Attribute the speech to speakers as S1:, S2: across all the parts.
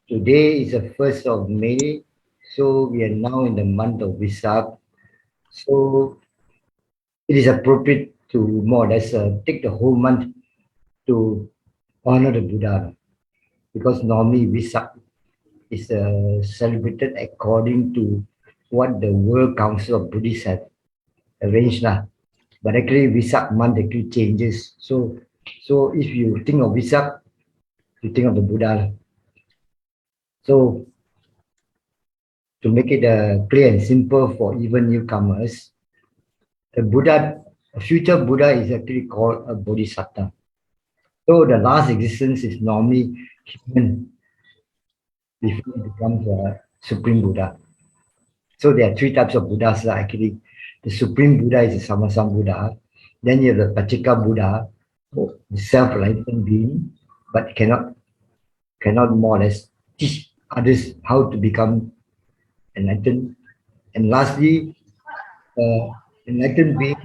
S1: Today is the 1st of May, so we are now in the month of Vesak. So it is appropriate to more or less take the whole month to honor the Buddha, because normally Vesak is celebrated according to what the World Council of Buddhists have arranged lah. But actually Vesak month actually changes. So if you think of Vesak, you think of the Buddha lah. So to make it clear and simple for even newcomers, the Buddha, a future Buddha is actually called a Bodhisattva. So the last existence is normally human before it becomes a Supreme Buddha. So there are three types of Buddhas actually. The Supreme Buddha is the Samasam Buddha. Then you have the Pachika Buddha, the self-enlightened being, but cannot more or less teach others how to become enlightened. And lastly, enlightened being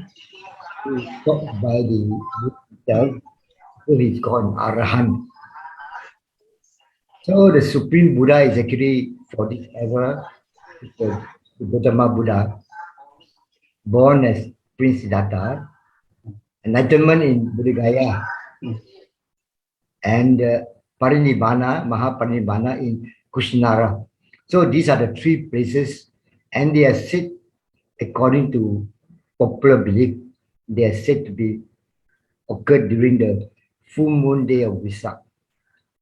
S1: who is taught by the Buddha himself, so he's called an Arahant. So the Supreme Buddha is actually for this era, the Gautama Buddha, born as Prince Siddhartha, enlightenment in Buddha and Parinibbana, Mahaparinibbana in Kushinara. So these are the three places, and they are said, according to popular belief, they are said to be occurred during the full moon day of Vesak.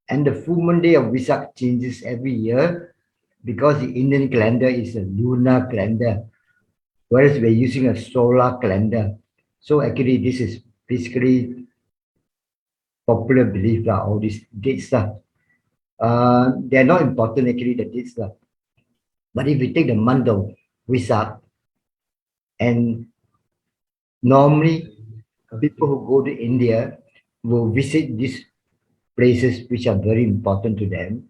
S1: And the full moon day of Vesak changes every year because the Indian calendar is a lunar calendar, whereas we're using a solar calendar. So actually this is basically popular belief all these dates they're not important actually, the dates but if we take the month of Vesak, and normally people who go to India will visit these places which are very important to them,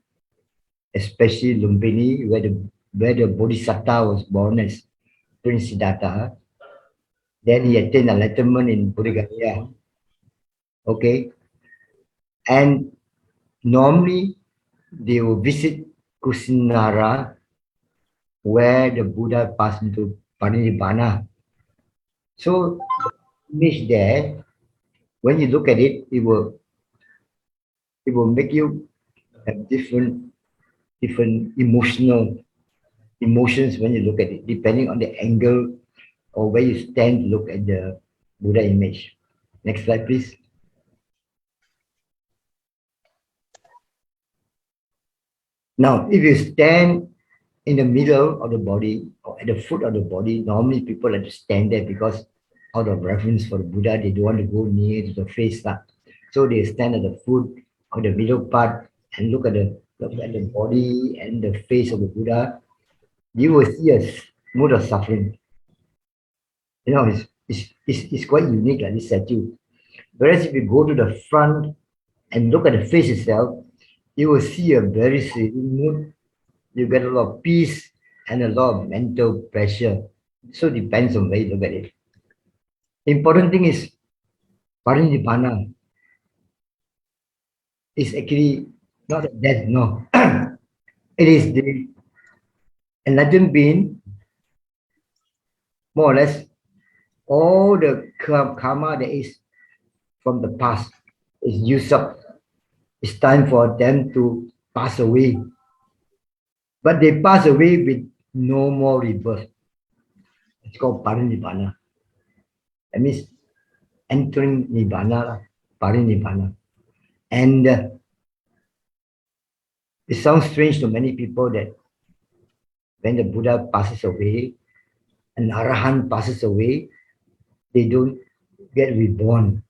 S1: especially Lumbini, where the Bodhisattva was born as Prince Siddhartha. Then he attained enlightenment in Buddha. Okay. And normally they will visit Kusinara, where the Buddha passed into Parinibbana. So the image there, when you look at it, it will make you have different emotions when you look at it, depending on the angle or where you stand to look at the Buddha image. Next slide, please. Now, if you stand in the middle of the body or at the foot of the body, normally people like to stand there because out of reverence for the Buddha, they don't want to go near to the face. So they stand at the foot or the middle part and look at the body and the face of the Buddha. You will see a mood of suffering. You know, it's quite unique, like this statue. Whereas if you go to the front and look at the face itself, you will see a very serene mood. You get a lot of peace and a lot of mental pressure. So it depends on where you look at it. Important thing is Parinibbana is actually not a death, no. It is the enlightened being, more or less, all the karma that is from the past is used up. It's time for them to pass away. But they pass away with no more rebirth. It's called Parinibbana. That means entering Nibbana, Parinibbana. And it sounds strange to many people that when the Buddha passes away, an Arahant passes away, they don't get reborn.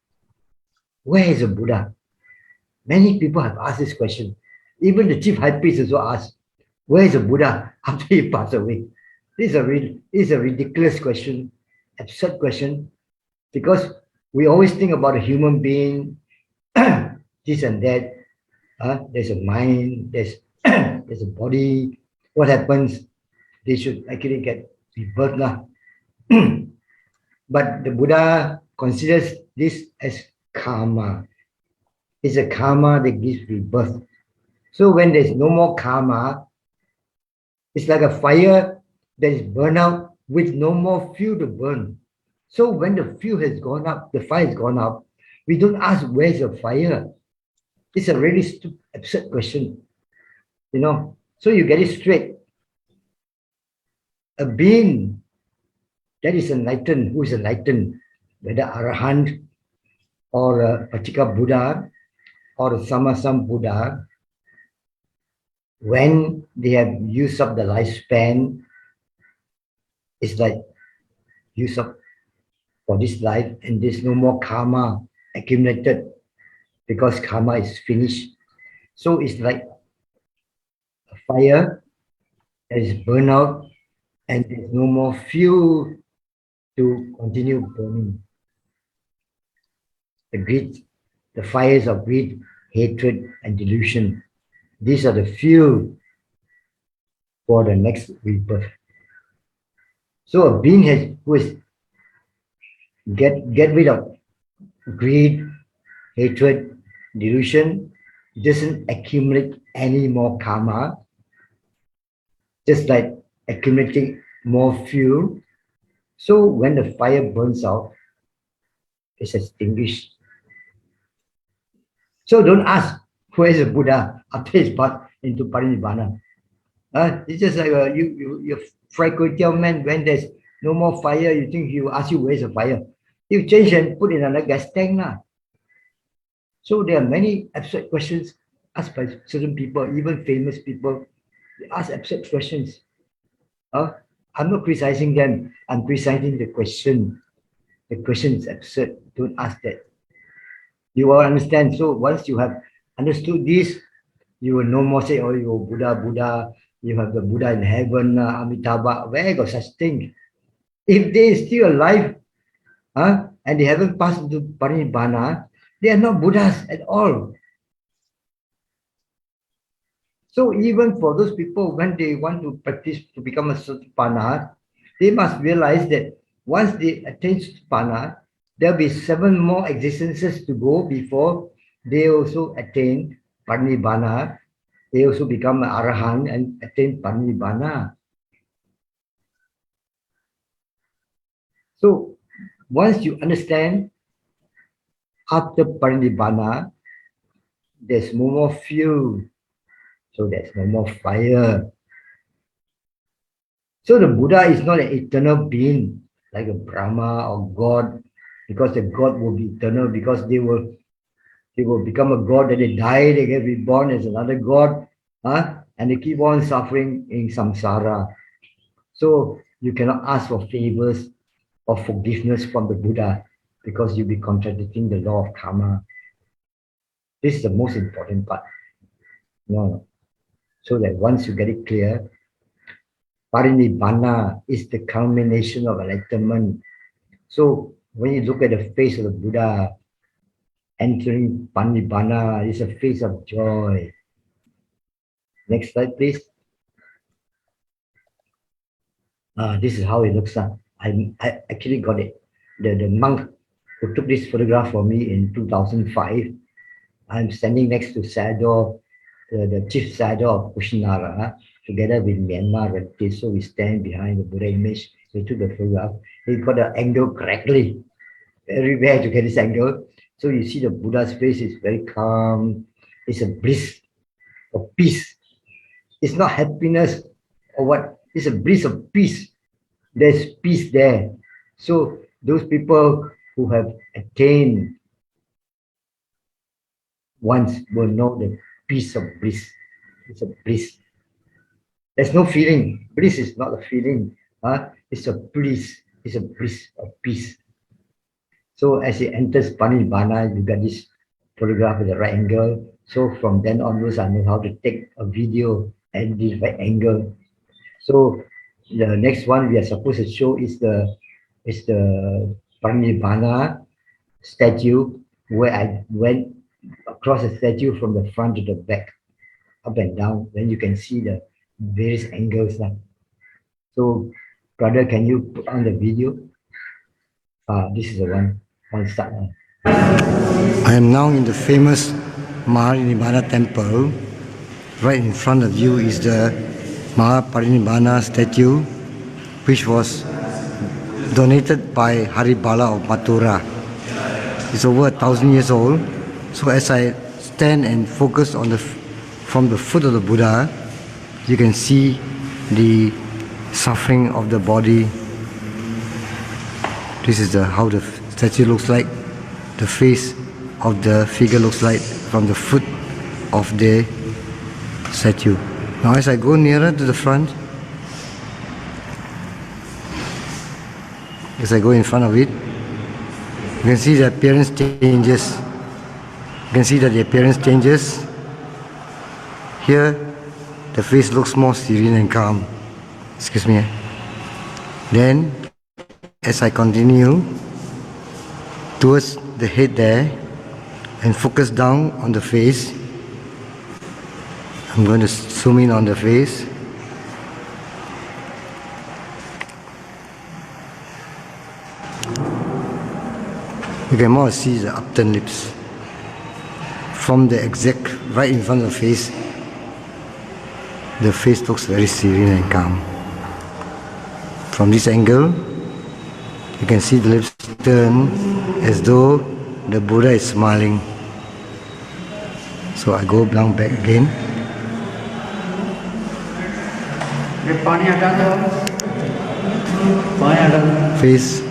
S1: Where is the Buddha? Many people have asked this question. Even the chief high priest also asked, where is the Buddha after he passed away? This is a ridiculous question, absurd question, because we always think about a human being, this and that. There's a mind, there's a body. What happens? They should actually get rebirth. But the Buddha considers this as karma. It's a karma that gives rebirth. So when there's no more karma, it's like a fire that is burned out with no more fuel to burn. So when the fuel has gone up, the fire has gone up, we don't ask where's the fire. It's a really stupid, absurd question, you know. So you get it straight. A being that is enlightened, who is enlightened, whether Arahant or a Patika Buddha or a Samasam Buddha, when they have used up the lifespan, it's like use up for this life and there's no more karma accumulated because karma is finished. So it's like a fire that is burned out and there's no more fuel to continue burning. The greed, the fires of greed, hatred, and delusion. These are the fuel for the next rebirth. So a being who is get rid of greed, hatred, delusion, doesn't accumulate any more karma, just like accumulating more fuel. So when the fire burns out, it's extinguished. So don't ask where is the Buddha after his path into Parinibbana. It's just like you fry kway teow man, when there's no more fire, you think he will ask you where's the fire. You change and put in another gas tank now. So there are many absurd questions asked by certain people, even famous people. They ask absurd questions. I'm not criticizing them. I'm criticizing the question. The question is absurd. Don't ask that. You will understand. So once you have understood this, you will no more say, oh, you Buddha, Buddha, you have the Buddha in heaven, Amitabha. Where got such thing? If they are still alive, and they haven't passed into Parinibbana, they are not Buddhas at all. So even for those people, when they want to practice to become a Sotapanna, they must realize that once they attain Sotapanna, there'll be 7 more existences to go before they also attain Parinibbana. They also become an Arahant and attain Parinibbana. So once you understand, after Parinibbana, there's no more fuel. So there's no more fire. So the Buddha is not an eternal being like a Brahma or God, because the God will be eternal, because they will become a God, then they die, they get reborn as another God, and they keep on suffering in samsara. So you cannot ask for favors or forgiveness from the Buddha because you'll be contradicting the law of karma. This is the most important part. No. So that once you get it clear, Parinibbana is the culmination of enlightenment. So when you look at the face of the Buddha entering Parinibbana, it's a face of joy. Next slide, please. This is how it looks like. I actually got it. The monk who took this photograph for me in 2005, I'm standing next to Sayadaw, the chief Sayadaw of Kushinara, together with Myanmar relatives. So we stand behind the Buddha image. We took the photograph. We got the angle correctly. Very rare to get this angle. So you see the Buddha's face is very calm. It's a bliss of peace. It's not happiness or what. It's a bliss of peace. There's peace there. So those people who have attained once will know the peace of bliss. It's a bliss. There's no feeling. Bliss is not a feeling. It's a bliss. It's a bliss of peace. So as it enters Parinibbana, you get this photograph at the right angle. So from then onwards, I know how to take a video at the right angle. So the next one we are supposed to show is the Parinibbana statue, where I went across the statue from the front to the back, up and down. Then you can see the various angles now. So, brother, can you put on the video? This is the one. I'll start now. I am now in the famous Parinibbana temple,
S2: right in front of you is the Mahaparinibbana statue, which was donated by Haribala of Mathura. It's over 1,000 years old. So as I stand and focus on from the foot of the Buddha, you can see the suffering of the body. This is how the statue looks like. The face of the figure looks like from the foot of the statue. Now as I go nearer to the front, as I go in front of it, you can see the appearance changes. You can see that the appearance changes. Here, the face looks more serene and calm. Excuse me. Then, as I continue towards the head there and focus down on the face, I'm going to zoom in on the face. You can more see the upturned lips. From the exact right in front of the face looks very serene and calm. From this angle, you can see the lips turn as though the Buddha is smiling. So I go down back again. Face.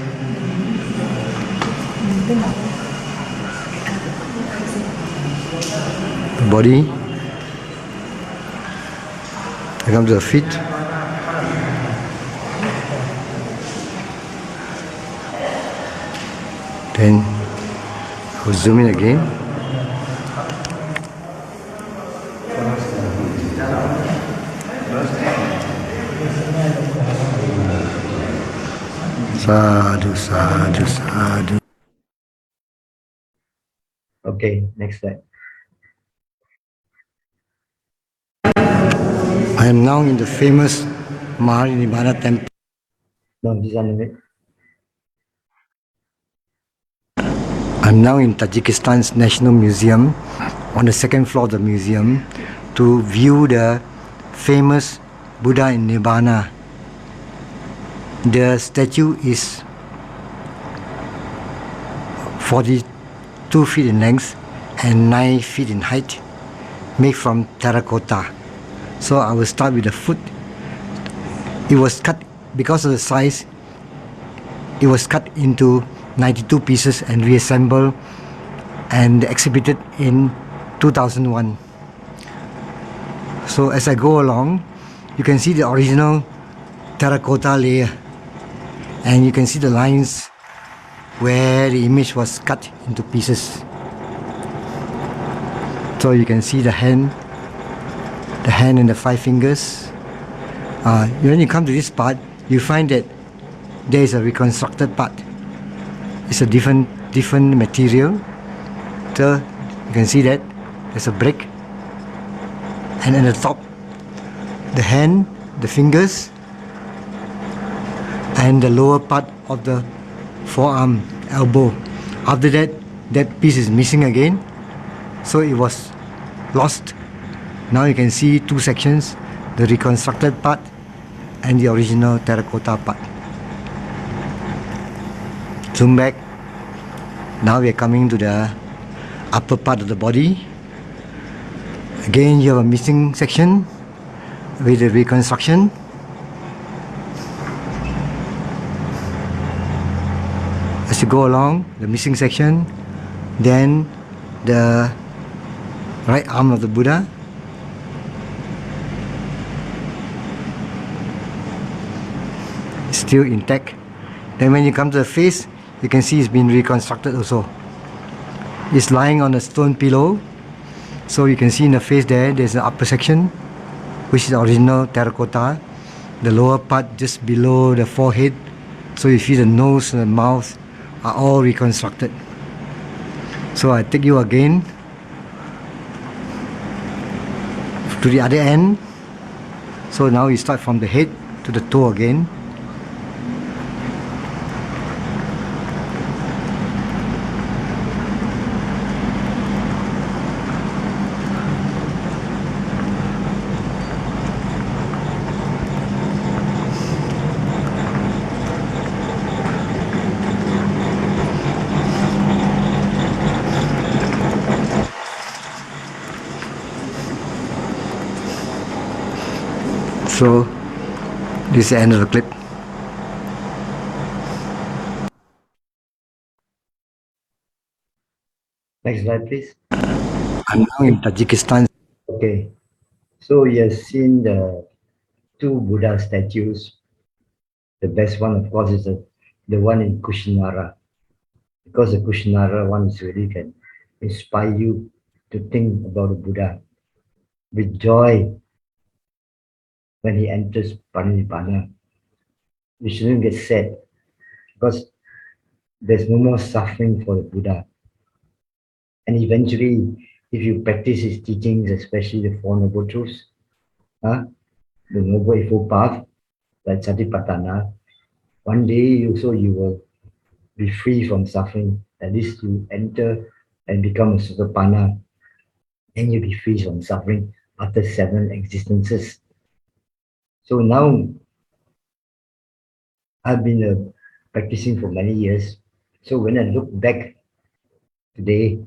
S2: The body. I come to the feet. Then I will zoom in again. Sadhu, sadhu, sadhu.
S1: Okay, next slide.
S2: I am now in the famous Mahaparinibbana temple.
S1: No, this one.
S2: I'm now in Tajikistan's National Museum, on the second floor of the museum, to view the famous Buddha in Nibbana. The statue is 42 feet in length and 9 feet in height, made from terracotta. So I will start with the foot. It was cut, because of the size, it was cut into 92 pieces and reassembled and exhibited in 2001. So as I go along, you can see the original terracotta layer, and you can see the lines where the image was cut into pieces. So you can see the hand and the 5 fingers. When you come to this part, you find that there is a reconstructed part. It's a different material. So you can see that there's a break, and at the top, the hand, the fingers, and the lower part of the forearm, elbow. After that, that piece is missing again, so it was lost. Now you can see 2 sections, the reconstructed part and the original terracotta part. Zoom back. Now we are coming to the upper part of the body. Again, you have a missing section with the reconstruction. As you go along, the missing section, then the right arm of the Buddha, still intact. Then when you come to the face, you can see it's been reconstructed also. It's lying on a stone pillow, so you can see in the face there's an upper section, which is the original terracotta, the lower part just below the forehead, so you see the nose and the mouth are all reconstructed. So I take you again to the other end. So now you start from the head to the toe again. So this is the end of the clip.
S1: Next slide, please.
S2: I'm now in Tajikistan.
S1: Okay. So you have seen the two Buddha statues. The best one, of course, is the one in Kushinara. Because the Kushinara one is really can inspire you to think about the Buddha with joy when he enters Parinibbana. You shouldn't get sad because there's no more suffering for the Buddha. And eventually, if you practice his teachings, especially the Four Noble Truths, the Noble Eightfold Path, like Satipatthana, one day also you will be free from suffering. At least you enter and become a Sotapanna, and you'll be free from suffering after 7 existences. So now I've been practicing for many years. So when I look back today,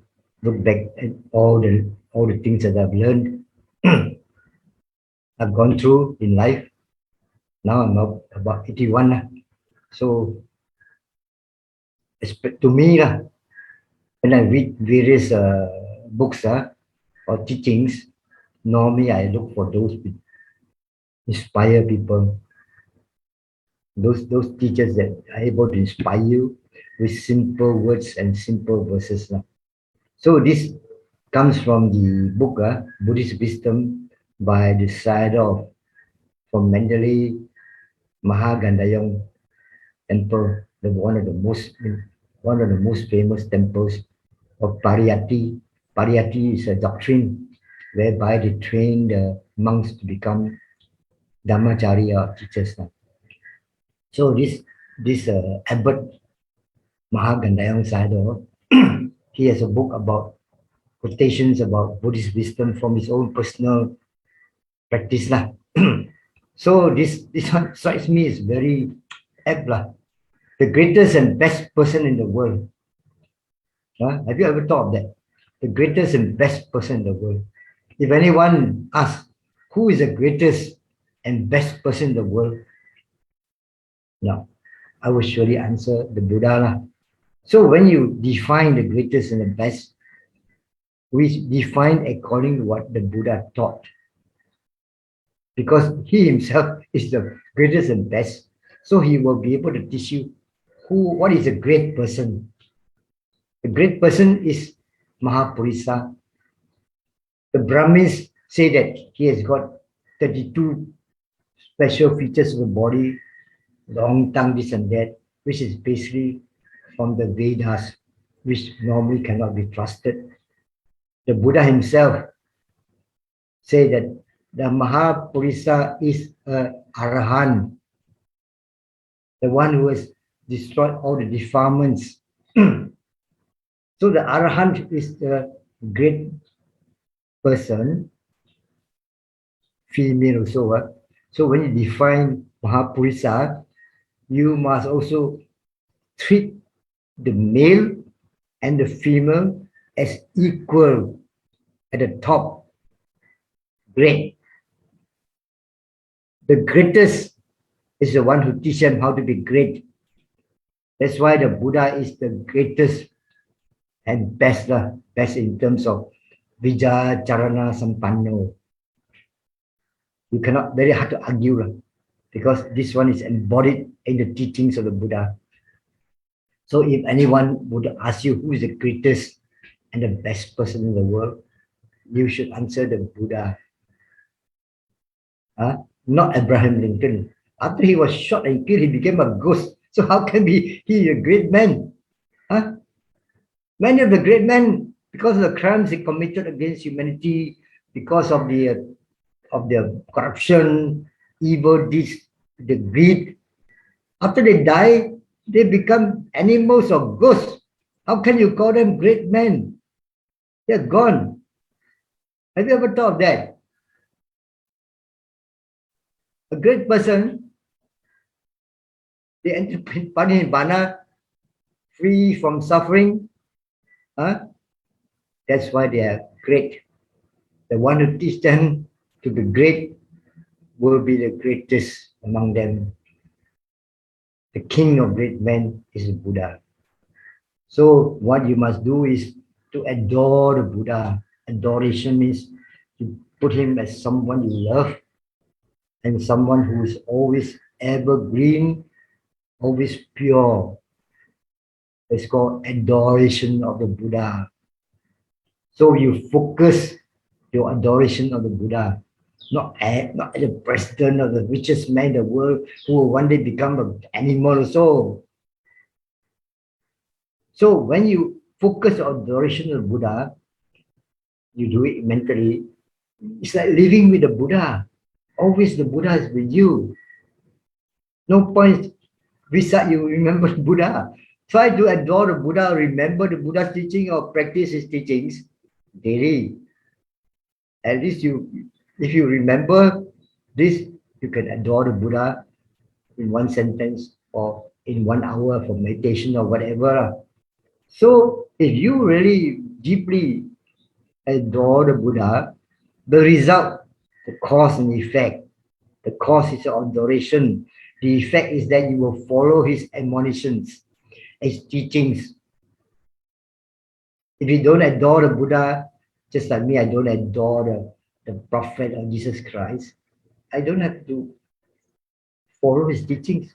S1: look back at all the things that I've learned, I've gone through in life. Now I'm about 81. So to me, when I read various books or teachings, normally I look for those which inspire people, those teachers that are able to inspire you with simple words and simple verses. So this comes from the book Buddhist Wisdom by the side of from Mandalay Mahagandayong Temple, one of the most famous temples of Pariyatti. Pariyatti is a doctrine whereby they train the monks to become Dharmacharya teachers. So this abbot Mahagandayang Sayadaw, he has a book about quotations about Buddhist wisdom from his own personal practice. So this one strikes me as very apt. The greatest and best person in the world. Have you ever thought of that? The greatest and best person in the world. If anyone asks, who is the greatest and best person in the world? No, I will surely answer the Buddha. So when you define the greatest and the best, we define according to what the Buddha taught. Because he himself is the greatest and best. So he will be able to teach you what is a great person. A great person is Mahapurisa. The Brahmins say that he has got 32 special features of the body, long tongue, this and that, which is basically from the Vedas, which normally cannot be trusted. The Buddha himself say that the Mahapurisa is a Arahant, the one who has destroyed all the defilements. So the Arahant is the great person, female also. So when you define Mahapurisa, you must also treat the male and the female as equal at the top. Great. The greatest is the one who teaches them how to be great. That's why the Buddha is the greatest and best, best in terms of Vijaya Charana Sampanno. You cannot, very hard to argue because this one is embodied in the teachings of the Buddha. So if anyone would ask you who is the greatest and the best person in the world, you should answer the Buddha. Not Abraham Lincoln. After he was shot and killed, he became a ghost. So how can he a great man? Many of the great men, because of the crimes they committed against humanity, because of the corruption, evil deeds, the greed, after they die, they become animals or ghosts. How can you call them great men? They're gone. Have you ever thought of that? A great person, they enter Parinibbana free from suffering. That's why they are great. The one who teach them to be great will be the greatest among them. The king of great men is Buddha. So what you must do is to adore the Buddha. Adoration means to put him as someone you love and someone who is always evergreen, always pure. It's called adoration of the Buddha. So you focus your adoration of the Buddha, not the president or the richest man in the world who will one day become an animal. So when you focus on adoration of the Buddha, you do it mentally. It's like living with the Buddha. Always the Buddha is with you. No point Vesak, you remember Buddha. Try to adore the Buddha, remember the Buddha's teaching or practice his teachings daily. At least if you remember this, you can adore the Buddha in one sentence or in 1 hour for meditation or whatever. So if you really deeply adore the Buddha, the result, the cause and effect, the cause is adoration. The effect is that you will follow his admonitions, his teachings. If you don't adore the Buddha, just like me, I don't adore the Prophet or Jesus Christ, I don't have to follow his teachings.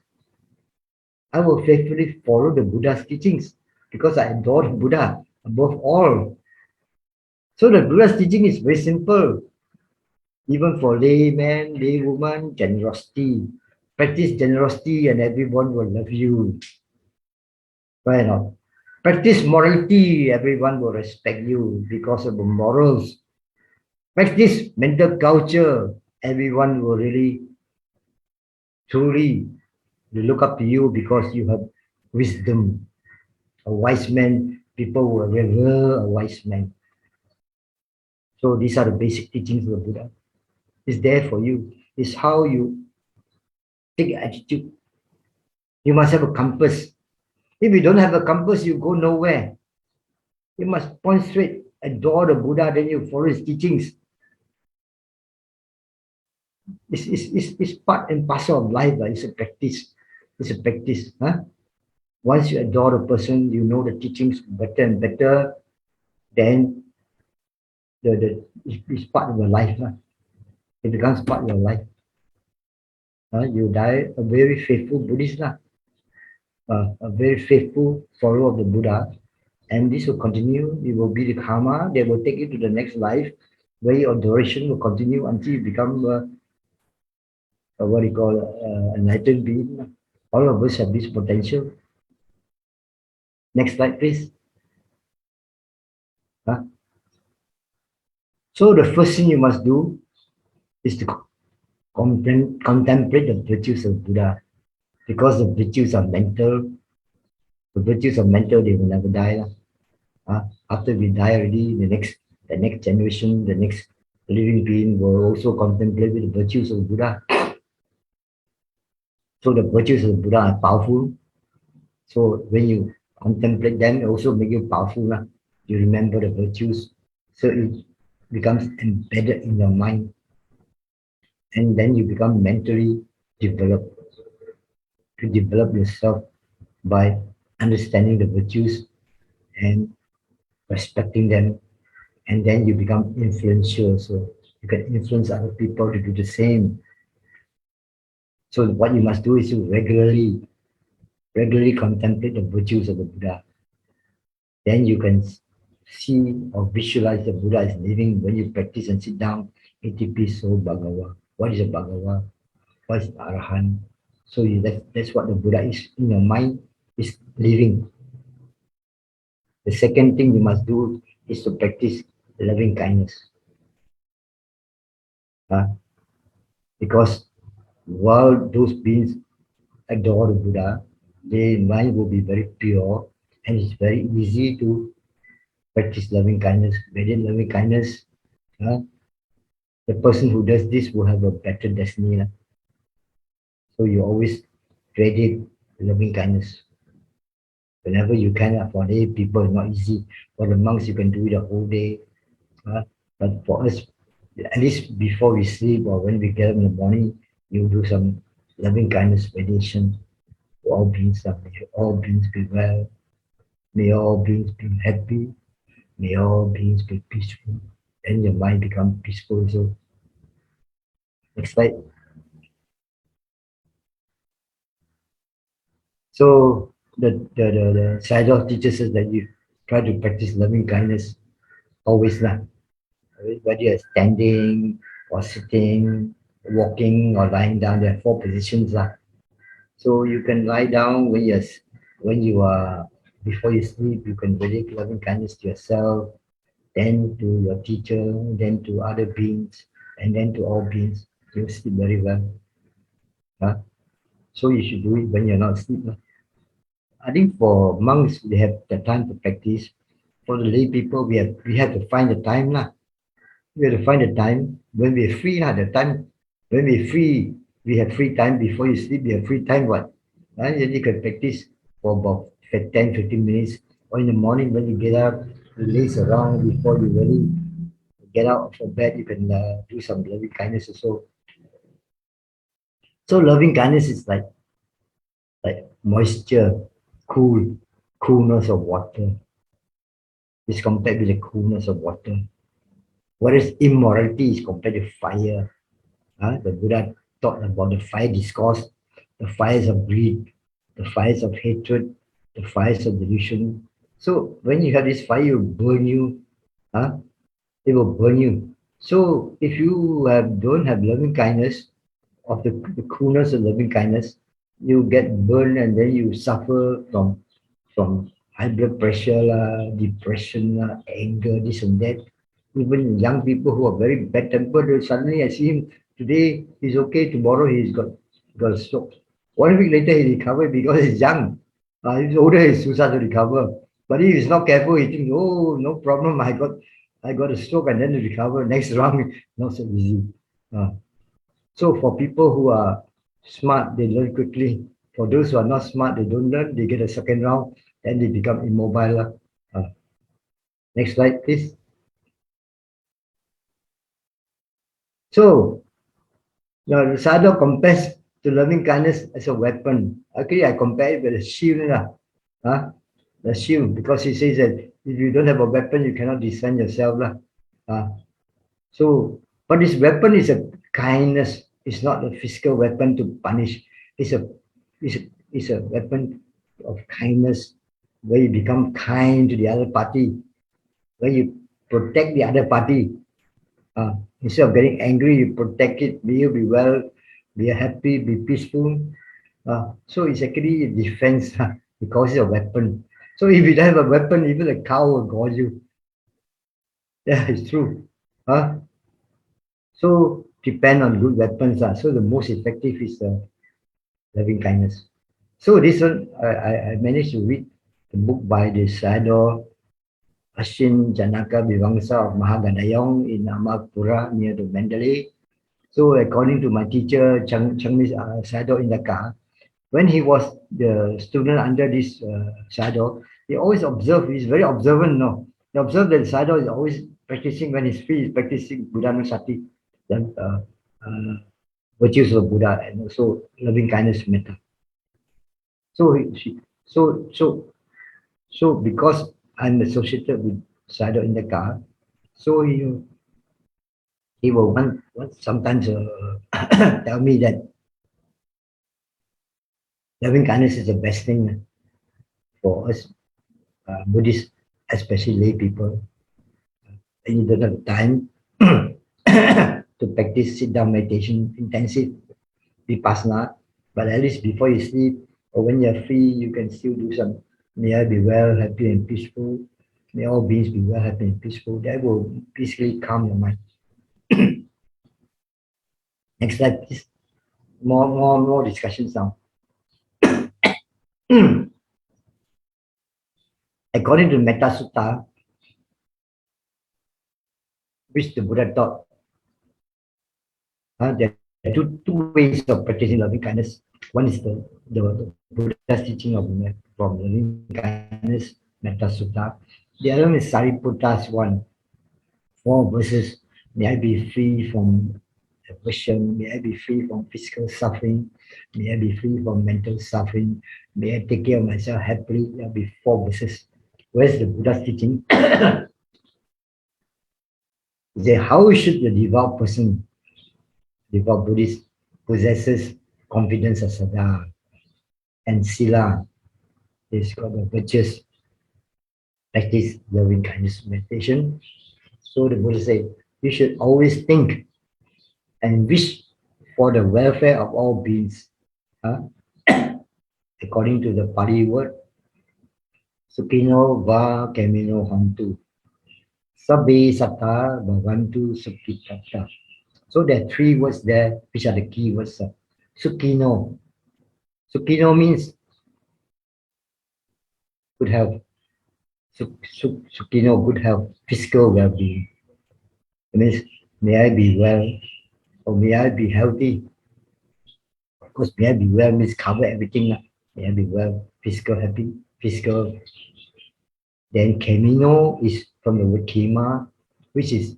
S1: I will faithfully follow the Buddha's teachings because I adore the Buddha above all. So the Buddha's teaching is very simple. Even for layman, laywoman, generosity. Practice generosity and everyone will love you. Right now. Practice morality, everyone will respect you because of the morals. Practice mental culture, everyone will really, truly look up to you because you have wisdom. A wise man, people will revere a wise man. So these are the basic teachings of the Buddha. It's there for you. It's how you take attitude. You must have a compass. If you don't have a compass, you go nowhere. You must point straight, adore the Buddha, then you follow his teachings. It's part and parcel of life. It's a practice. It's a practice. Huh? Once you adore a person, you know the teachings better and better, then it's part of your life. Huh? It becomes part of your life. You die a very faithful Buddhist, a very faithful follower of the Buddha, and this will continue. It will be the karma that will take you to the next life, where your adoration will continue until you become what you call enlightened being. All of us have this potential. Next slide, please. Huh? So the first thing you must do is to contemplate the virtues of Buddha, because the virtues are mental. The virtues are mental; they will never die. After we die already, the next generation, the next living being will also contemplate with the virtues of Buddha. So the virtues of Buddha are powerful. So when you contemplate them, it also make you powerful. You remember the virtues. So it becomes embedded in your mind. And then you become mentally developed. To develop yourself by understanding the virtues and respecting them. And then you become influential. So you can influence other people to do the same. So what you must do is to regularly contemplate the virtues of the Buddha. Then you can see or visualize the Buddha is living when you practice and sit down. ATP so Bhagava. What is a Bhagava? What is Arahant? So that's what the Buddha is in your mind, is living. The second thing you must do is to practice loving kindness. Because while those beings adore the Buddha, their mind will be very pure and it's very easy to practice loving kindness. Within loving kindness, the person who does this will have a better destiny. So you always radiate loving kindness. Whenever you can, for lay people, it's not easy. For the monks, you can do it the whole day. But for us, At least before we sleep or when we get up in the morning, you do some loving kindness meditation to all beings. May all beings be well. May all beings be happy. May all beings be peaceful. And your mind become peaceful. So next slide. So the Sayadaw teaches us that you try to practice loving kindness always lah. Whether you're standing or sitting, walking or lying down, there are four positions lah. So you can lie down when you are before you sleep. You can really loving kindness to yourself, then to your teacher, then to other beings, and then to all beings. You sleep very well. Huh? So you should do it when you're not asleep. I think for monks they have the time to practice. For the lay people, we have to find the time lah. We have to find the time when we're free lah. The time when we're free, we have free time before you sleep. We have free time what? Then you can practice for about 10, 15 minutes. Or in the morning when you get up, you laze around before you really get out of bed. You can do some loving kindness also. So loving kindness is like moisture, coolness of water. Is compared with the coolness of water. Whereas immorality is compared to fire. The Buddha taught about the fire discourse, the fires of greed, the fires of hatred, the fires of delusion. So when you have this fire, it will burn you. It will burn you. So if you don't have loving kindness, of the coolness of loving kindness, you get burned and then you suffer from high blood pressure, depression, anger, this and that. Even young people who are very bad tempered, suddenly I see him today he's okay, tomorrow got a stroke. 1 week later he recovered because he's young. He's older, he's suicide to recover. But if he's not careful, he thinks, oh, no problem, I got a stroke and then to recover. Next round, not so easy. So for people who are smart, they learn quickly. For those who are not smart, they don't learn. They get a second round, then they become immobile. Next slide, please. So now Sadhu compares to loving kindness as a weapon. Actually, I compare it with a shield. The shield, because he says that if you don't have a weapon, you cannot defend yourself. So, but this weapon is a kindness. It's not a physical weapon to punish. It's a, it's a weapon of kindness where you become kind to the other party, where you protect the other party. Instead of getting angry, you protect it. May you be well, be happy, be peaceful. So it's actually a defense because it's a weapon. So if you don't have a weapon, even a cow will guard you. Yeah, it's true. So depend on good weapons. So the most effective is loving kindness. So this one, I managed to read the book by the Sayadaw Ashin Janaka Vivangsa of Mahagadayong in Amarpura near the Mandalay. So according to my teacher, Changmis Sayadaw in the car, when he was the student under this Sayadaw, he always observed, he's very observant, no? He observed that Sayadaw is always practicing when he's free, he's practicing Buddhanusati, the virtues of Buddha and also loving kindness metta. So so because I'm associated with Sayadaw in the car, so he will sometimes tell me that loving kindness is the best thing for us Buddhists, especially lay people. And you don't have time to practice sit down meditation, intensive vipassana, but at least before you sleep or when you're free, you can still do some. May I be well, happy, and peaceful. May all beings be well, happy, and peaceful. That will peacefully calm your mind. Next slide, please. More discussions now. According to Metta Sutta, which the Buddha taught, there are two ways of practicing loving kindness. One is the Buddha's teaching from loving kindness, Metta Sutta. The other one is Sariputta's one, 4 verses May I be free from aversion. May I be free from physical suffering. May I be free from mental suffering. May I take care of myself happily. There'll be four verses. Where's the Buddha's teaching? He said, how should the devout person, devout Buddhist, possesses confidence of Sada and Sila? It's called the virtuous practice loving kindness meditation. So the Buddha said, you should always think and wish for the welfare of all beings. Huh? According to the Pali word, Sukino va kemino hantu. Sabbe satta bhavantu sukhitatta. So there are three words there, which are the key words. Sukino. Sukino means good health. Sukino, good health, physical well-being. It means, may I be well, or may I be healthy. Of course, may I be well means cover everything. May I be well, physical happy, physical. Then Camino is from the word Kema, which is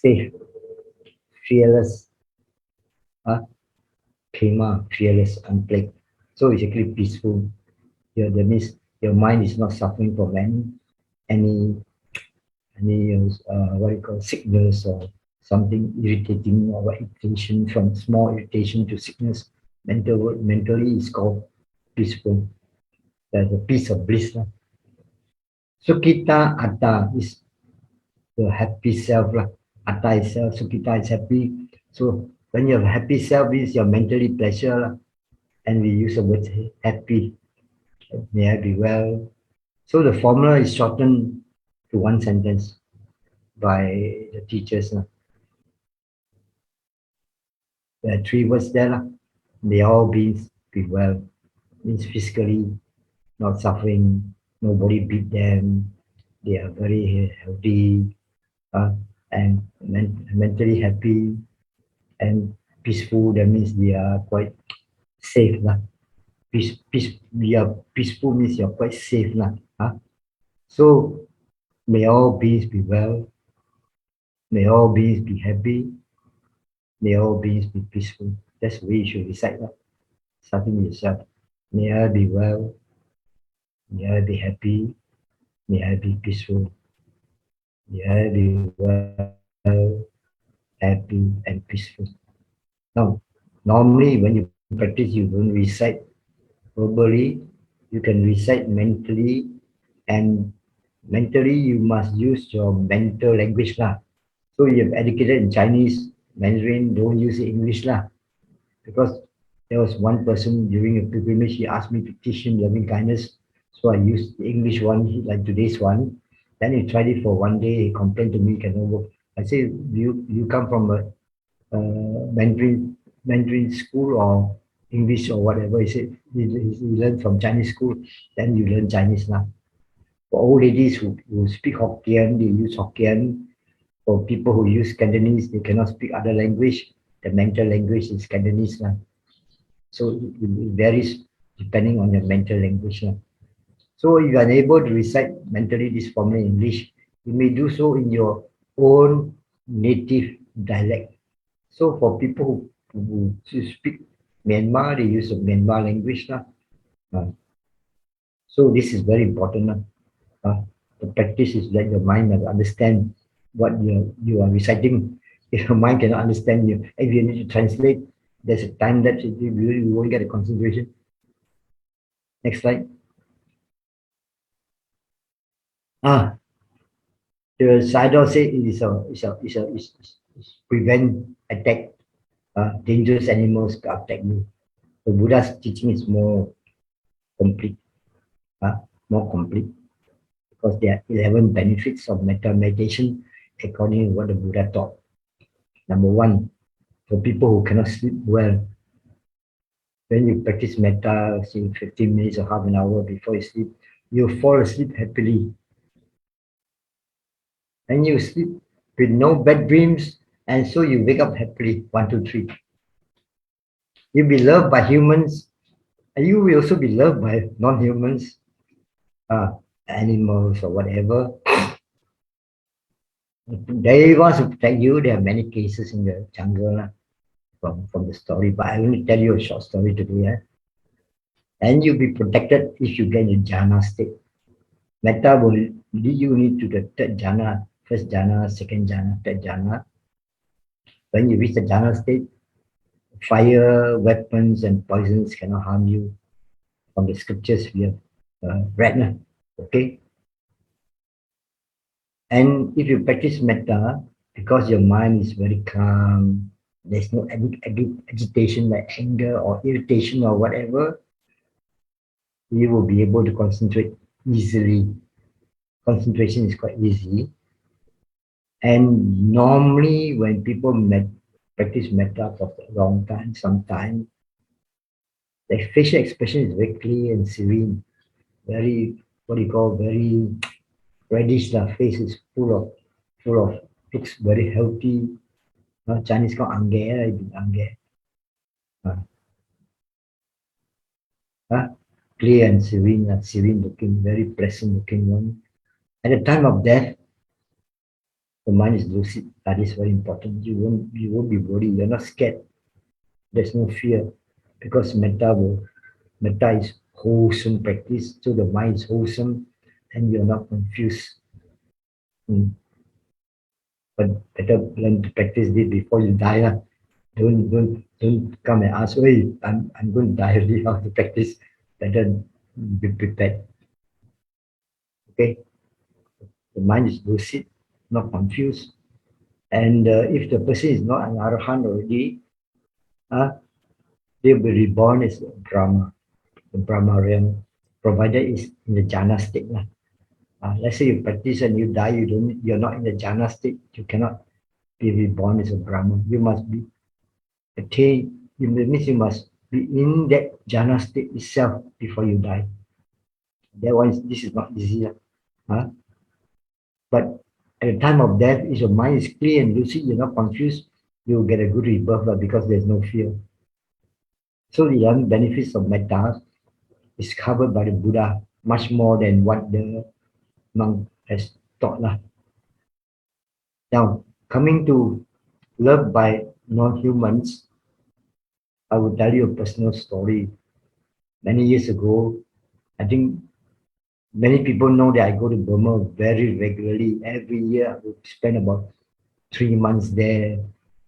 S1: safe, fearless. Kema, fearless, unplagued. So it's actually peaceful. That means your mind is not suffering from any what you call sickness or something irritating or irritation from small irritation to sickness. Mentally is called peaceful. There's a peace of bliss. Sukita Atta is the happy self. Atta is self, Sukita is happy. So when you have a happy self, means you're mentally pleasure. And we use the word happy. May I be well. So the formula is shortened to one sentence by the teachers. There are three words there. May all beings be well. Means physically not suffering, nobody beat them, they are very healthy and mentally happy and peaceful. That means they are quite safe. We are peaceful means you're quite safe. So may all beings be well, may all beings be happy, may all beings be peaceful. That's the way you should recite that. Starting with yourself. May I be well, may I be happy, may I be peaceful, may I be well, happy, and peaceful. Now, normally when you practice, you don't recite verbally, you can recite mentally, and mentally you must use your mental language. So you have educated in Chinese, Mandarin, don't use English. Because there was one person during a pilgrimage, he asked me to teach him loving kindness. So I used the English one, like today's one. Then he tried it for one day, he complained to me, cannot work. I said, you come from a Mandarin school or English or whatever. He said, he learned from Chinese school, then you learn Chinese now. For old ladies who speak Hokkien, they use Hokkien. For people who use Cantonese, they cannot speak other language. The mental language is Cantonese. So it varies depending on your mental language. So if you are unable to recite mentally this formula in English, you may do so in your own native dialect. So for people who speak Myanmar, they use the Myanmar language. So this is very important. The practice is that your mind must understand what you are reciting. If your mind cannot understand you, if you need to translate, there's a time that you won't get a concentration. Next slide. The Sayadaw said it is prevent attack. Dangerous animals attack you. The Buddha's teaching is complete, uh, more complete, because there are 11 benefits of metta meditation according to what the Buddha taught. Number one, for people who cannot sleep well, when you practice metta, say 15 minutes or half an hour before you sleep, you'll fall asleep happily. And you sleep with no bad dreams, and so you wake up happily. 1, 2, 3. You'll be loved by humans, and you will also be loved by non-humans, animals or whatever. They want to protect you. There are many cases in the jungle from the story, but I will tell you a short story today. And you'll be protected if you get in jhana state. Metta will lead you into the third jhana, first jhana, second jhana, third jhana. When you reach the jhana state, fire, weapons, and poisons cannot harm you. From the scriptures we have read. Okay? And if you practice metta, because your mind is very calm, there's no agitation like anger or irritation or whatever, you will be able to concentrate easily. Concentration is quite easy. And normally, when people practice metta for a long time, sometimes their facial expression is very clear and serene, very what do you call very reddish. The face is full of looks very healthy. Chinese call angge, uh, uh, clear and serene, serene looking, very pleasant looking one. At the time of death, the mind is lucid. That is very important. You won't be worried. You're not scared. There's no fear because metta is wholesome practice. So the mind is wholesome, and you're not confused. Mm. But better learn to practice this before you die. Don't come and ask, hey, I'm going to die already. How to practice? Better be prepared. Okay, the mind is lucid, not confused. And if the person is not an arahant already, uh, they'll be reborn as Brahma, the Brahma realm, provided it's in the jhana state. Let's say you practice and you die, you're not in the jhana state, you cannot be reborn as a Brahma. You must be attain, that means you must be in that jhana state itself before you die. That one this is not easy. Huh? But at the time of death, if your mind is clear and lucid, you're not confused, you'll get a good rebirth because there's no fear. So the benefits of metta is covered by the Buddha much more than what the monk has taught. Now, coming to love by non-humans, I will tell you a personal story. Many years ago, I think many people know that I go to Burma very regularly. Every year, I would spend about 3 months there.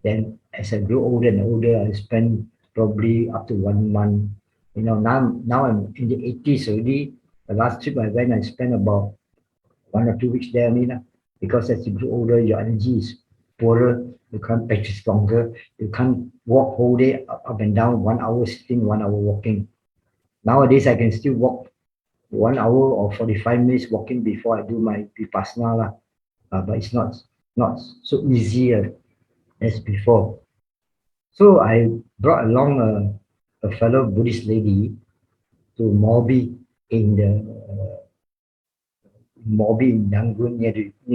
S1: Then, as I grow older and older, I spend probably up to 1 month. Now I'm in the 80s already. The last trip I went, I spent about 1 or 2 weeks there, because as you grow older, your energy is poorer. You can't practice longer. You can't walk whole day up and down, 1 hour sitting, 1 hour walking. Nowadays, I can still walk 1 hour or 45 minutes walking before I do my vipassana, but it's not so easy as before. So I brought along a fellow Buddhist lady to Morbi in the Morbi in Yangon, near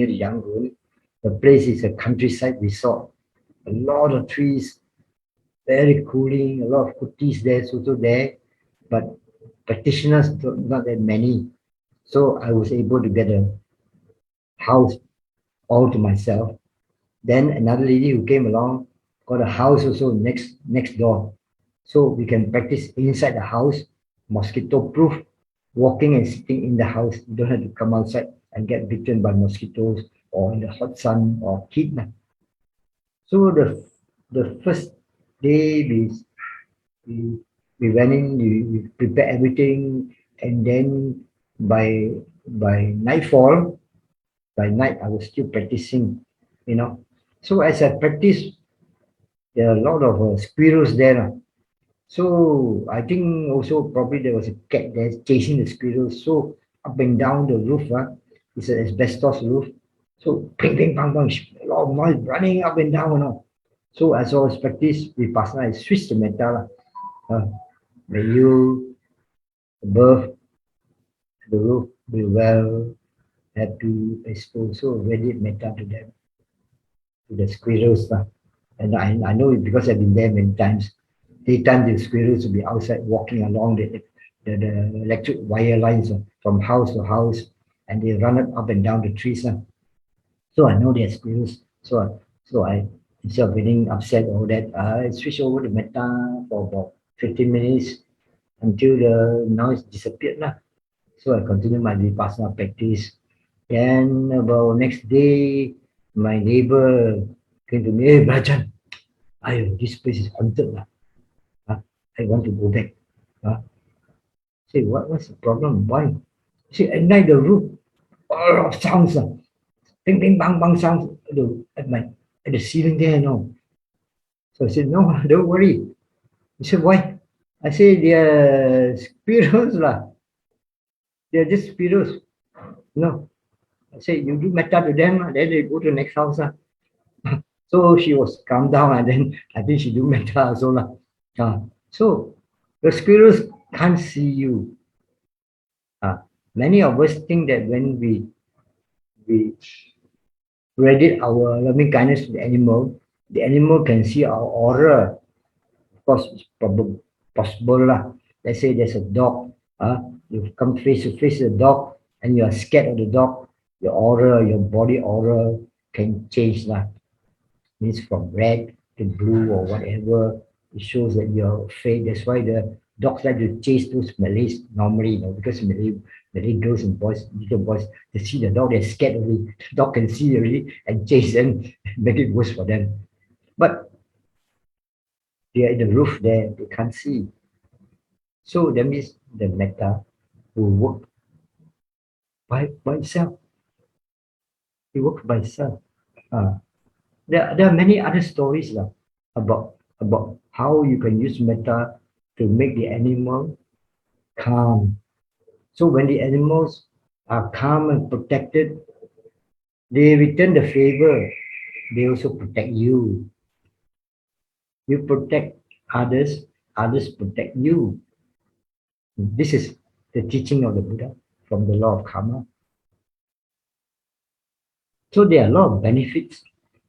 S1: the Yangon. The place is a countryside resort. A lot of trees, very cooling, a lot of kutis there, also there, but practitioners not that many. So I was able to get a house all to myself. Then another lady who came along got a house also next door. So we can practice inside the house, mosquito proof, walking and sitting in the house. You don't have to come outside and get bitten by mosquitoes or in the hot sun or heat. So the first day we, we went in, we prepared everything, and then by nightfall, by night I was still practicing, you know. So as I practice, there are a lot of squirrels there. So I think also probably there was a cat there chasing the squirrels. So up and down the roof, it's an asbestos roof. So ping ping bang bang, a lot of noise running up and down. So as I was practice vipassana, I switched the metta. May you above the roof be well, happy, peaceful. So radiate metta to them, to the squirrels. And I know it because I've been there many times. Daytime, the squirrels will be outside walking along the electric wire lines from house to house, and they run up and down the trees. So I know the experience. So I instead of getting upset or that, I switch over to metta for about 15 minutes until the noise disappeared lah. So I continue my vipassana practice. Then about next day, my neighbor came to me, hey Belajan, ayo, this place is haunted lah. I want to go back. Uh, say, what's the problem? Why? See, at night the roof, all of sounds, bing, bing, bang, bang sounds at the ceiling there, you know. So I said, no, don't worry. He said, why? I said, they're squirrels lah. They're just squirrels. No. I said, you do metta to them, then they go to the next house. So she was calmed down and then I think she do metta also lah. So the squirrels can't see you. Many of us think that when we credit our loving kindness to the animal can see our aura. Of course, it's probably possible lah. Let's say there's a dog. You come face to face with the dog and you are scared of the dog. Your aura, your body aura can change lah. Means from red to blue or whatever. It shows that you're afraid. That's why the dogs like to chase those Malays normally, because Malay girls and boys, little boys, they see the dog, they're scared already. The dog can see already and chase them, make it worse for them. But they're in the roof there, they can't see. So that means the metta will work by itself. It works by itself. Uh, there are many other stories about how you can use metta to make the animal calm. So when the animals are calm and protected, they return the favor. They also protect you. You protect others, others protect you. This is the teaching of the Buddha from the law of karma. So there are a lot of benefits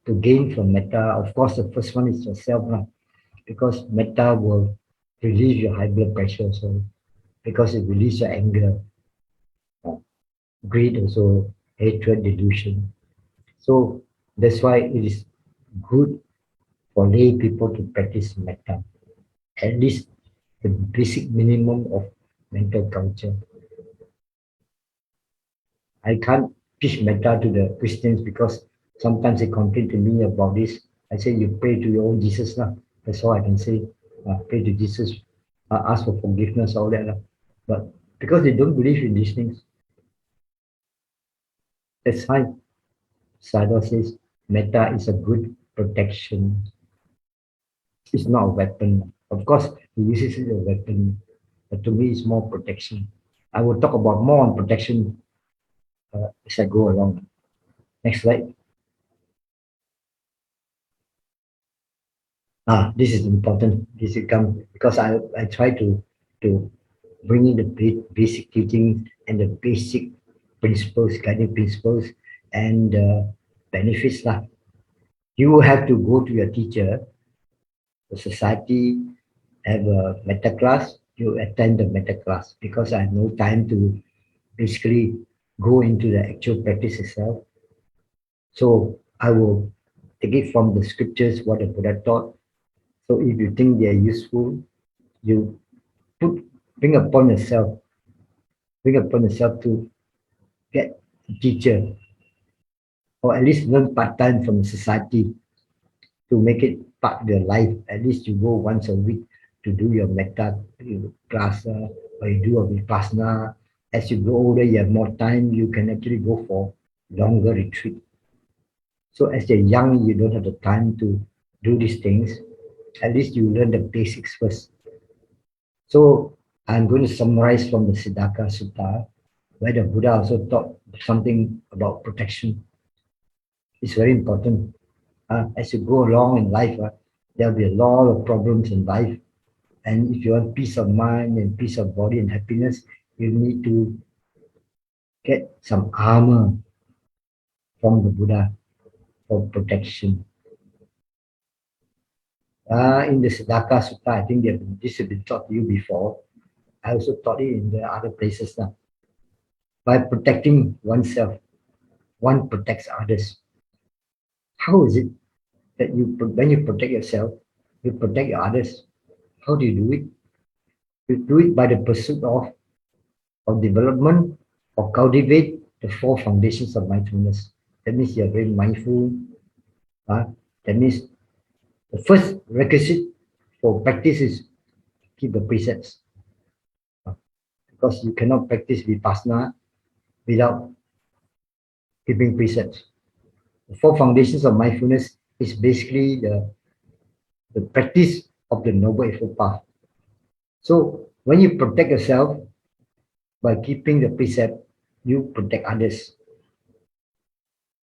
S1: to gain from metta. Of course, the first one is yourself, because metta will release your high blood pressure, so because it releases your anger, greed, also hatred, delusion. So that's why it is good for lay people to practice metta, at least the basic minimum of mental culture. I can't teach metta to the Christians because sometimes they complain to me about this. I say, you pray to your own Jesus. That's all I can say. Pray to Jesus, ask for forgiveness, all that. But because they don't believe in these things, that's why Sadhu says metta is a good protection. It's not a weapon. Of course, he uses it as a weapon, but to me, it's more protection. I will talk about more on protection as I go along. Next slide. This is important. This will come because I try to bring in the basic teaching and the basic principles, guiding principles, and benefits lah. You have to go to your teacher, the society, have a metta class. You attend the metta class because I have no time to basically go into the actual practice itself. So I will take it from the scriptures, what the Buddha taught. So if you think they are useful, you bring upon yourself to get a teacher or at least learn part-time from the society to make it part of your life. At least you go once a week to do your metta class or you do a vipassana. As you grow older, you have more time, you can actually go for longer retreat. So as you're young, you don't have the time to do these things. At least you learn the basics first. So I'm going to summarize from the Siddhaka Sutta, where the Buddha also taught something about protection. It's very important. As you go along in life, there'll be a lot of problems in life. And if you want peace of mind and peace of body and happiness, you need to get some armor from the Buddha for protection. In the Siddhaka Sutta, I think this has been taught to you before. I also taught it in the other places now. By protecting oneself, one protects others. How is it that when you protect yourself, you protect your others? How do you do it? You do it by the pursuit of development or cultivate the four foundations of mindfulness. That means you're very mindful. Uh, that means the first requisite for practice is keep the precepts. Uh, because you cannot practice vipassana without keeping precepts. The four foundations of mindfulness is basically the practice of the Noble Eightfold Path. So when you protect yourself by keeping the precept, you protect others.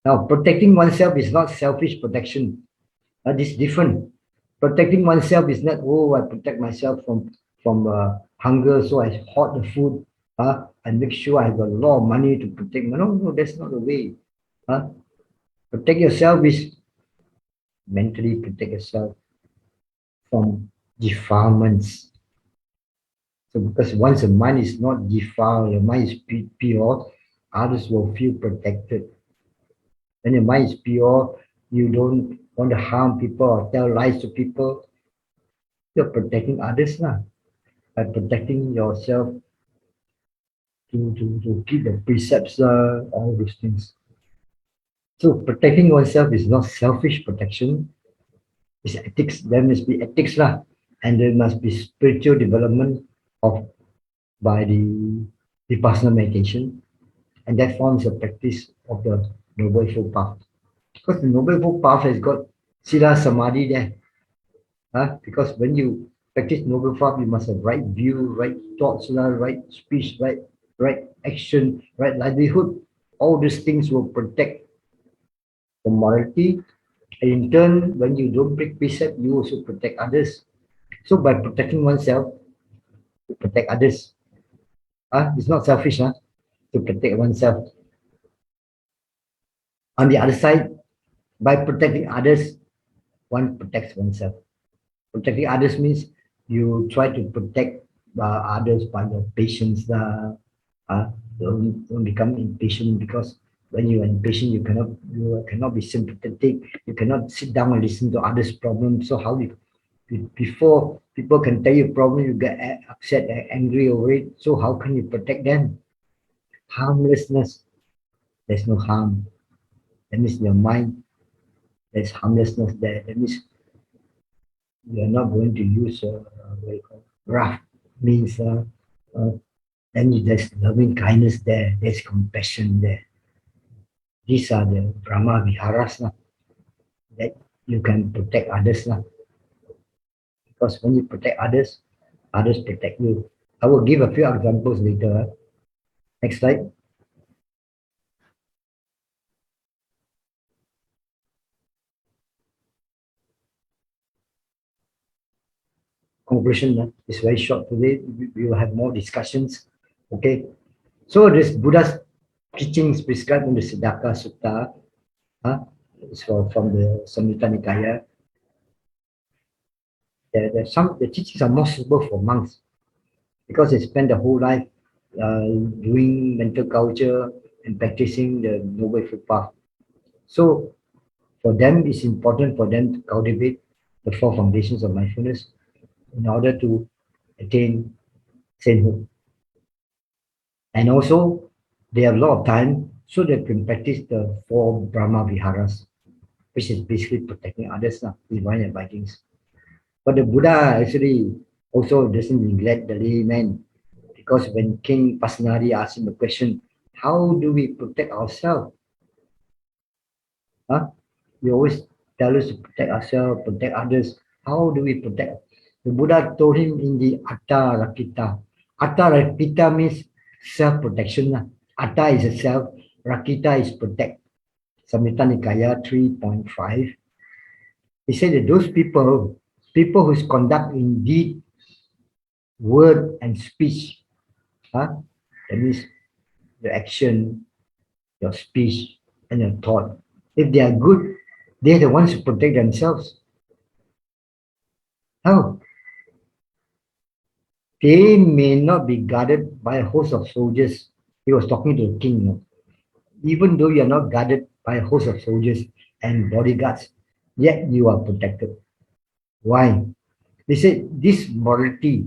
S1: Now, protecting oneself is not selfish protection. That is different. Protecting oneself is not, oh, I protect myself from hunger, so I hoard the food. I make sure I have a lot of money to protect. No, no, that's not the way. Protect yourself is mentally protect yourself from defilements. So because once the mind is not defiled, your mind is pure, others will feel protected. When your mind is pure, you don't want to harm people or tell lies to people. You're protecting others now by protecting yourself to keep the precepts, all those things. So protecting oneself is not selfish protection. It's ethics. There must be ethics lah, and there must be spiritual development of by the vipassana meditation, and that forms a practice of the noble eightfold path. Because the noble eightfold path has got sila samadhi there. Because when you practice noble path, you must have right view, right thoughts, right speech, right action, right livelihood. All these things will protect the morality. And in turn, when you don't break precept, you also protect others. So by protecting oneself, you protect others. It's not selfish to protect oneself. On the other side, by protecting others, one protects oneself. Protecting others means you try to protect others by your patience. Don't become impatient, because when you are impatient, you cannot be sympathetic. You cannot sit down and listen to others' problems. So how you before people can tell you problem, you get upset and angry over it. So how can you protect them? Harmlessness. There's no harm. That means in your mind, there's harmlessness there. That means you are not going to use what you call rough means. Then there's loving kindness there. There's compassion there. These are the Brahma Viharas that you can protect others. Because when you protect others, others protect you. I will give a few examples later. Next slide. Conclusion is very short today. We will have more discussions. Okay. So this Buddha's teachings prescribed in the Siddhaka Sutta is from the Samyutta Nikaya. The teachings are more suitable for monks because they spend the whole life doing mental culture and practicing the Noble Eightfold Path. So for them, it's important for them to cultivate the four foundations of mindfulness in order to attain sainthood. And also, they have a lot of time, so they can practice the four Brahma Viharas, which is basically protecting others, divine abidings. But the Buddha actually also doesn't neglect the layman, because when King Pasenadi asked him a question, how do we protect ourselves? We always tell us to protect ourselves, protect others. How do we protect? The Buddha told him in the Atta Rakita. Atta Rakita means self-protection. Atta is a self, Rakita is protect. Samyutta Nikaya 3.5. He said that those people whose conduct in deed, word, and speech, that means your action, your speech, and your thought. If they are good, they're the ones who protect themselves. How? They may not be guarded by a host of soldiers. He was talking to the king. Even though you are not guarded by a host of soldiers, and bodyguards, yet you are protected. Why? They said this morality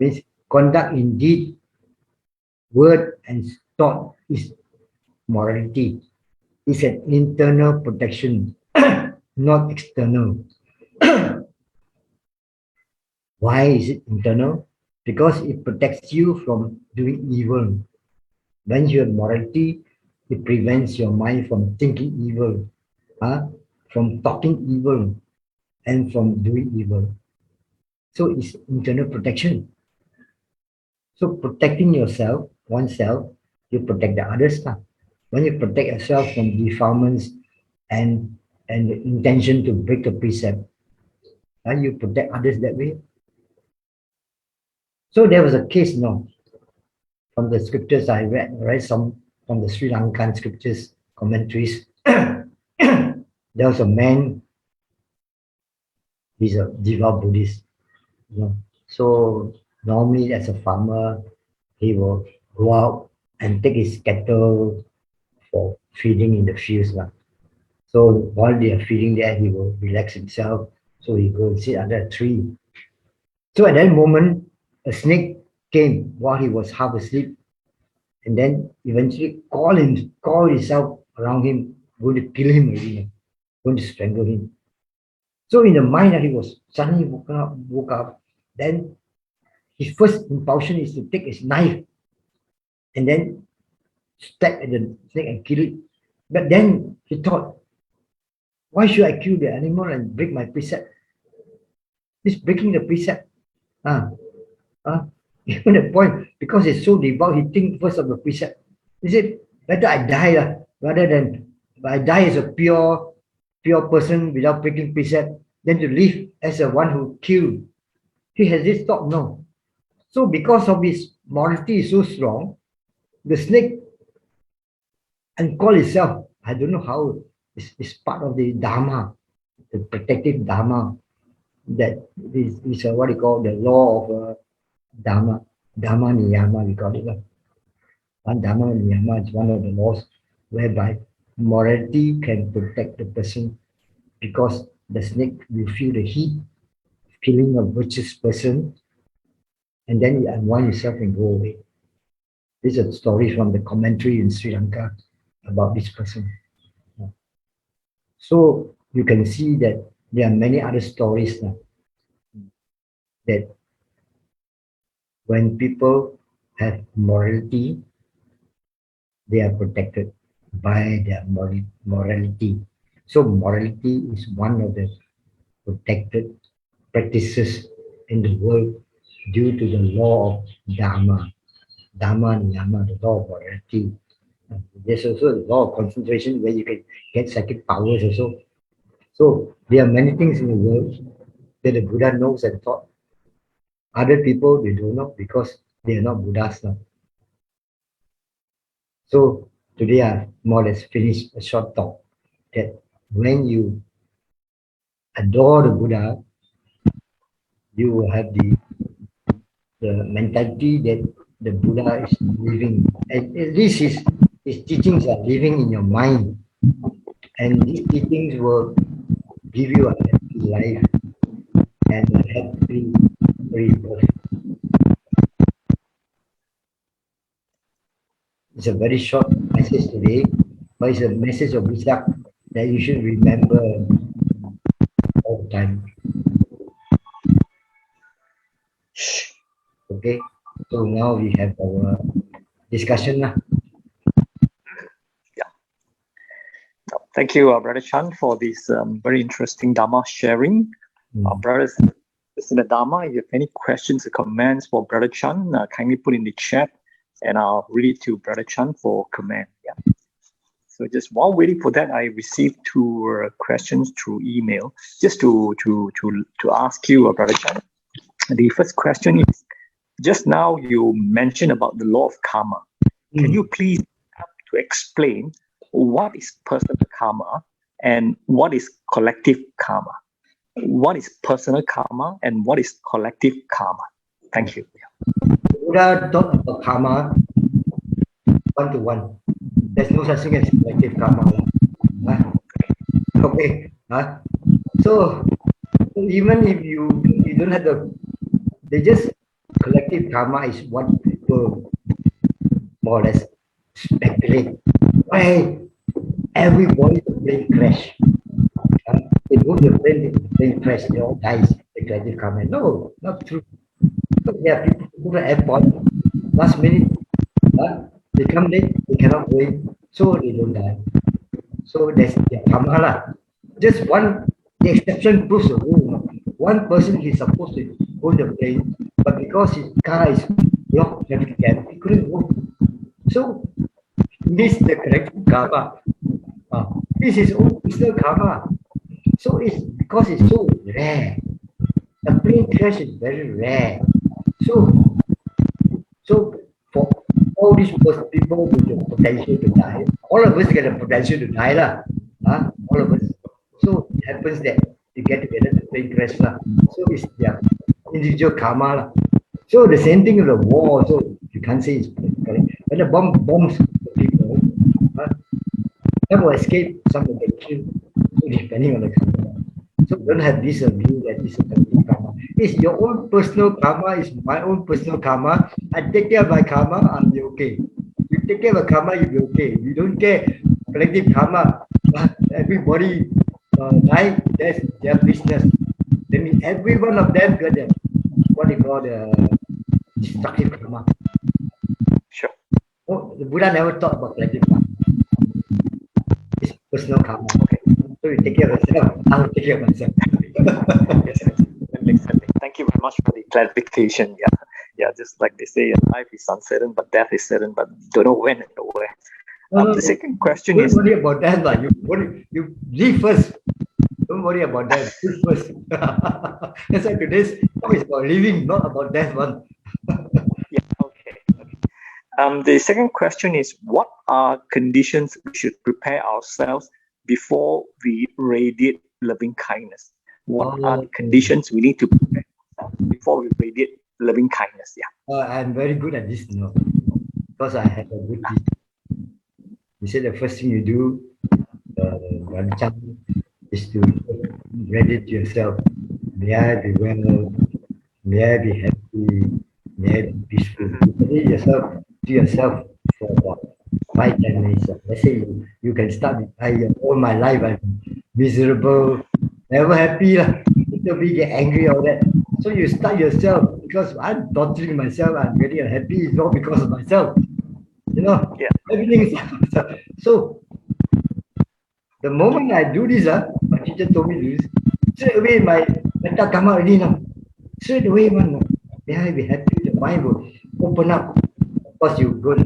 S1: means conduct in deed, word, and thought is morality. It's an internal protection, not external. Why is it internal? Because it protects you from doing evil. When you have morality, it prevents your mind from thinking evil, from talking evil, and from doing evil. So it's internal protection. So protecting yourself, oneself, you protect the others. When you protect yourself from defilements and the intention to break the precept, you protect others that way. So there was a case now from the scriptures I read some from the Sri Lankan scriptures commentaries. There was a man, he's a devout Buddhist, you know. So normally as a farmer, he will go out and take his cattle for feeding in the fields. So while they are feeding there, he will relax himself. So he go and sit under a tree. So at that moment, a snake came while he was half asleep, and then eventually call himself around him, going to kill him already, going to strangle him. So in the mind that he was suddenly woke up, then his first impulsion is to take his knife and then stab at the snake and kill it. But then he thought, why should I kill the animal and break my precept? This breaking the precept. Ah, Even the point, because he's so devout, he think first of the precept. He said, better I die rather than I die as a pure person without breaking precept, than to live as a one who killed. He has this thought, no. So because of his morality is so strong, the snake and call itself, I don't know how, it's part of the Dharma, the protective Dharma, that is what you call the law of Dharma, Dharma Niyama, we call it. One Dharma Niyama is one of the laws whereby morality can protect the person, because the snake will feel the heat of killing a virtuous person, and then you unwind yourself and go away. This is a story from the commentary in Sri Lanka about this person. So you can see that there are many other stories now that when people have morality, they are protected by their morality. So morality is one of the protected practices in the world due to the law of Dharma. Dharma Niyama, the law of morality. There's also the law of concentration where you can get psychic powers also. So there are many things in the world that the Buddha knows and taught. Other people, they don't know because they are not Buddhas now. So today I more or less finished a short talk that when you adore the Buddha, you will have the mentality that the Buddha is living. And this is his teachings are living in your mind. And these teachings will give you a happy life and a happy rebirth. It's a very short message today, but it's a message of Vesak that you should remember all the time. Okay, so now we have our discussion.
S3: Thank you, Brother Chan, for this very interesting Dharma sharing. Brothers in the Dharma, if you have any questions or comments for Brother Chan, kindly put in the chat and I'll read it to Brother Chan for comment. Yeah. So just while waiting for that, I received two questions through email. Just to ask you, Brother Chan. The first question is, just now you mentioned about the law of karma. Can you please help to explain what is personal karma and what is collective karma? What is personal karma and what is collective karma? Thank you.
S1: Buddha taught about karma one-to-one. There's no such thing as collective karma. Huh? Okay. Huh? So even if you don't have they just collective karma is what people more or less speculate. Why everybody the plane crash? They move the plane crash, they all dies. The collective karma. No, not true. So there are people who go to airport last minute. They come late, they cannot go in, so they don't die. So that's their karma lah. Just one, the exception proves the rule. One person is supposed to hold the plane, but because his car is blocked traffic jam, he couldn't go. So this the collective karma. This is own personal karma. So it's because it's so rare. The plane crash is very rare. So for all these people with the potential to die, all of us get the potential to die lah. All of us. So it happens that they get together to plane crash lah. So it's their individual karma lah. So the same thing with the war. So you can't say it's correct. When the bombs the people, some will escape, some will get killed. So depending on the karma. So don't have this view that this is the karma. It's your own personal karma. It's my own personal karma. I take care of my karma, I'll be okay. You take care of the karma, you'll be okay. You don't care collective karma. Everybody die, that's their business. That means every one of them got the, what they call the destructive karma.
S3: Sure.
S1: Oh, the Buddha never talked about collective karma. It's personal karma. Okay. So you take care of yourself, I'll take care of myself.
S3: Yes, that makes sense. Thank you very much for the clarification. Yeah, just like they say, life is uncertain, but death is certain, but don't know when or where. The second question
S1: don't
S3: is...
S1: worry about that, but you live first. Don't worry about that. Live first. That's why today's talk is about living, not about death one.
S3: Yeah, okay. The second question is, what are conditions we should prepare ourselves before we radiate loving kindness? What are the conditions we need to prepare ourselves before we radiate loving kindness? Yeah.
S1: I'm very good at this, because I have a good teacher. He said the first thing you do, is to radiate yourself. May I be well, may I be happy, may I be peaceful. Radiate yourself to yourself for about 5-10 minutes. Let's say you can start with, all my life I've been miserable, never happy, little bit get angry, all that. So you start yourself, because I'm torturing myself, I'm getting unhappy, it's not because of myself. Everything is so the moment I do this, my teacher told me to do this, straight away my metta come out already now. Straight away, man. May I be happy, the mind will open up. Of course, you go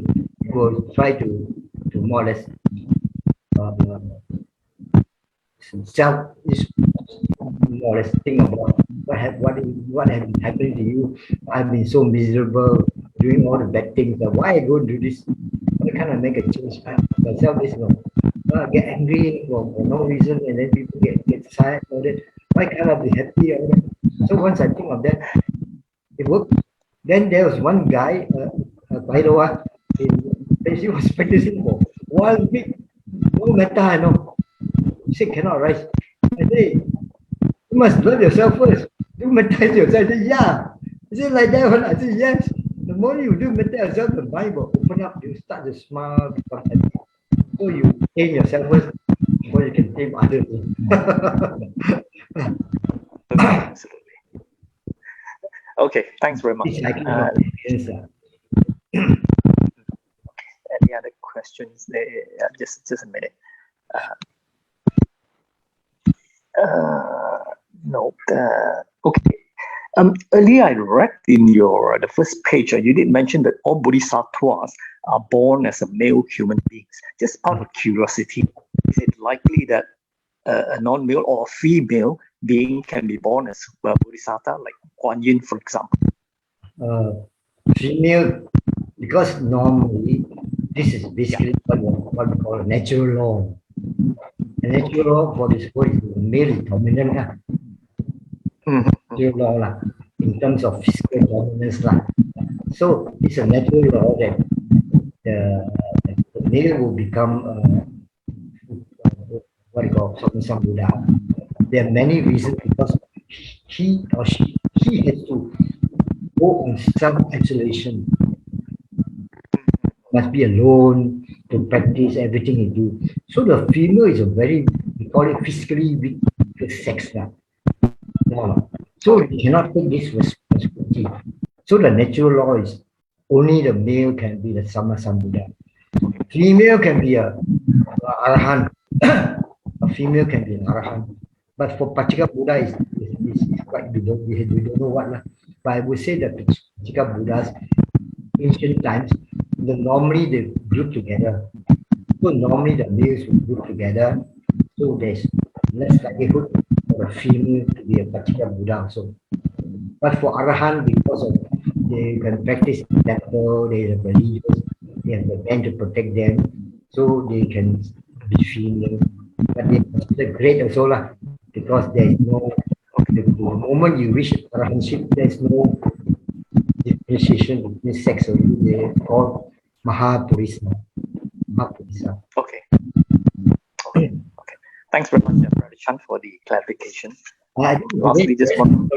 S1: try to more or less self is more or less think about what has been happening to you. I've been so miserable, doing all the bad things. Why I go and do this? I kind of make a change. Myself is get angry for no reason, and then people get sad. All that. Why can't I be happy? All that. So once I think of that, it worked. Then there was one guy, Bairoa, he was practicing for 1 week. No matter I know, he said cannot rise. I say, you must love yourself first. Do metta yourself. I say, yeah. Is it like that one? I say, yes. The more you do metta yourself, the mind will open up. You start to smile, become happy. So you tame yourself first before you can tame others.
S3: Absolutely. Okay, thanks very much. Any other questions there? Just a minute. No. Okay. Earlier I read in your the first page, you did mention that all bodhisattvas are born as a male human beings. Just out of curiosity, is it likely that a non-male or a female being can be born as a bodhisattva, like Kuan Yin, for example?
S1: Female, because normally this is basically what we call a natural law. The natural law for this world is the male is dominant. Natural law in terms of physical dominance. So it's a natural law that the male will become what you call some Buddha. There are many reasons because he or she has to go on self-isolation, must be alone to practice everything he do. So the female is a very, we call it physically weak sex now. No. So you cannot take this responsibility. So the natural law is only the male can be the Sama Sambuddha. Female can be a Arahant. A female can be an Arahant. But for Pachika Buddha is quite, we don't know what. But I would say that Pachika Buddhas, ancient times, normally they group together. So normally the males will group together. So there's less likelihood for a female to be a Pachika Buddha. So, but for Arahant, because of they can practice in temple, they have religious, they have the man to protect them, so they can be female. But they consider great also lah, because there is no the moment you reach Arahantship, there is no differentiation between sex or they call Mahapurisa. Mahapurisa.
S3: Okay. Okay. Okay. Thanks very much, Brother Chan, for the clarification.
S1: I think
S3: Lastly, just one.